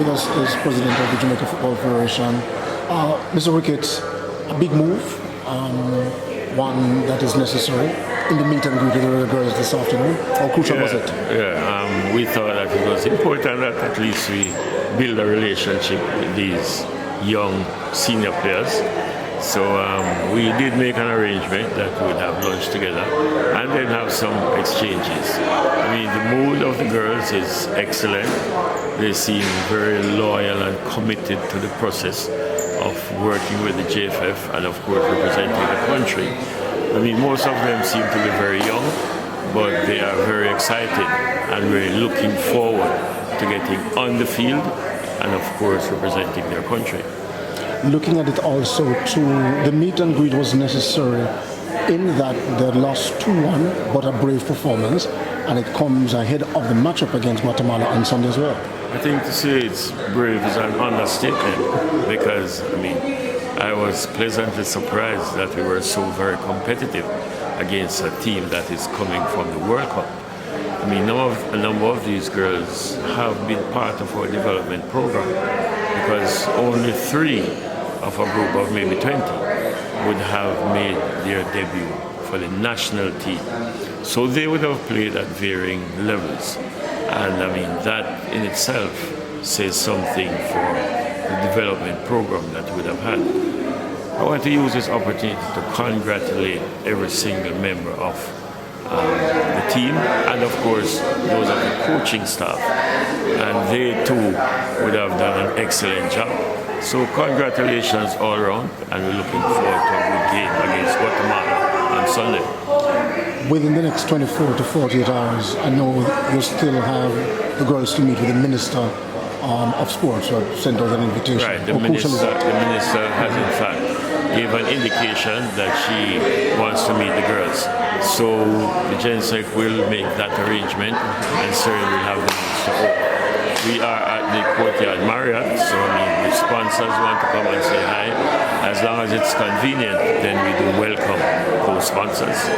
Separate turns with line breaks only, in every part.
with us is President of the Jamaica Football Federation. Mr. Ricketts, a big move, one that is necessary in the meet and greet with the Reggae Girlz this afternoon. How crucial was it?
We thought that it was important that at least we build a relationship with these young senior players. So we did make an arrangement that we would have lunch together and then have some exchanges. I mean, the mood of the girls is excellent. They seem very loyal and committed to the process of working with the JFF and of course representing the country. I mean, most of them seem to be very young, but they are very excited and really looking forward to getting on the field and of course representing their country.
Looking at it also too, the meet and greet was necessary in that they lost 2-1, but a brave performance, and it comes ahead of the matchup against Guatemala on Sunday as well.
I think to say it's brave is an understatement because, I mean, I was pleasantly surprised that we were so very competitive against a team that is coming from the World Cup. I mean, a number of these girls have been part of our development program because only 3 of a group of maybe 20 would have made their debut for the national team. So they would have played at varying levels. And I mean, that in itself says something for the development program that we would have had. I want to use this opportunity to congratulate every single member of the team and of course those of the coaching staff. And they too would have done an excellent job. So congratulations all around, and we're looking forward to a good game against Guatemala on Sunday.
Within the next 24 to 48 hours, I know you still have the girls to meet with the Minister of Sports, who sent out an invitation.
Right, the minister has in fact gave an indication that she wants to meet the girls. So the GenSec will make that arrangement and certainly will have the minister over. We are at the Courtyard Marriott, so I mean, the sponsors want to come and say hi. As long as it's convenient, then we do welcome those sponsors.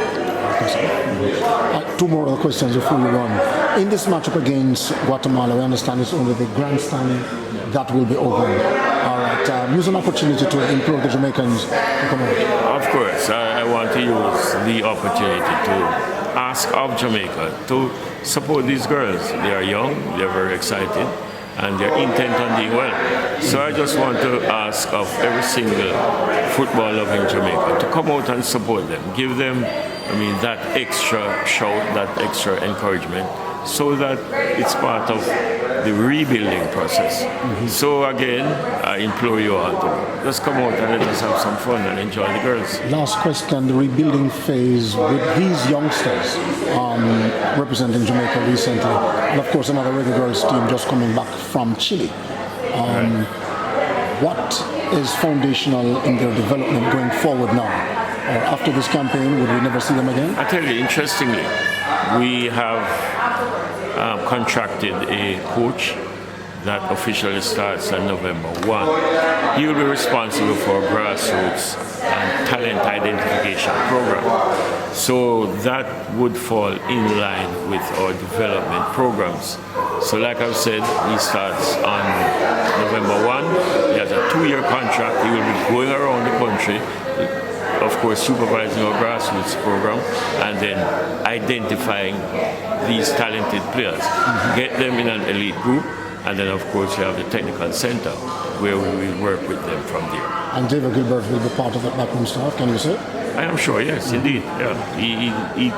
2 more other questions before we run. In this matchup against Guatemala, we understand it's only the grandstand that will be open. All right, use an opportunity to implore the Jamaicans to come out.
Of course, I want to use the opportunity to ask of Jamaica to support these girls. They are young, they're very excited, and they're intent on doing well. So I just want to ask of every single football loving Jamaica to come out and support them. Give them, I mean, that extra shout, that extra encouragement, so that it's part of the rebuilding process. So again, I implore you all to just come out and let us have some fun and enjoy the girls.
Last question, the rebuilding phase with these youngsters representing Jamaica recently, and of course another Reggae Girlz team just coming back from Chile. What is foundational in their development going forward now? Or after this campaign, would we never see them again?
I tell you, interestingly, we have contracted a coach that officially starts on November 1. He will be responsible for grassroots and talent identification program. So that would fall in line with our development programs. So like I've said, he starts on November 1. He has a 2-year contract. He will be going around the country, of course supervising our grassroots program and then identifying these talented players, get them in an elite group, and then of course we have the technical center where we will work with them from there.
And David Gilbert will be part of that backroom staff, can you say?
I am sure, yes, indeed. Yeah. He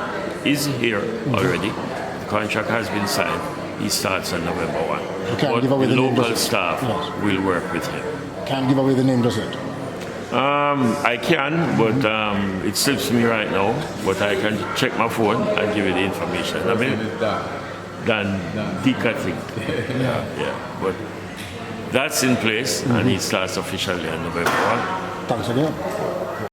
is here already. The contract has been signed. He starts on November 1.
But give away
the
name,
local staff will work with him.
Can't give away the name, does it?
I can, but it slips me right now. But I can check my phone and give you the information. I mean, Dan Dick, I think. Yeah. But that's in place, and it starts officially on November 1.
Thanks again.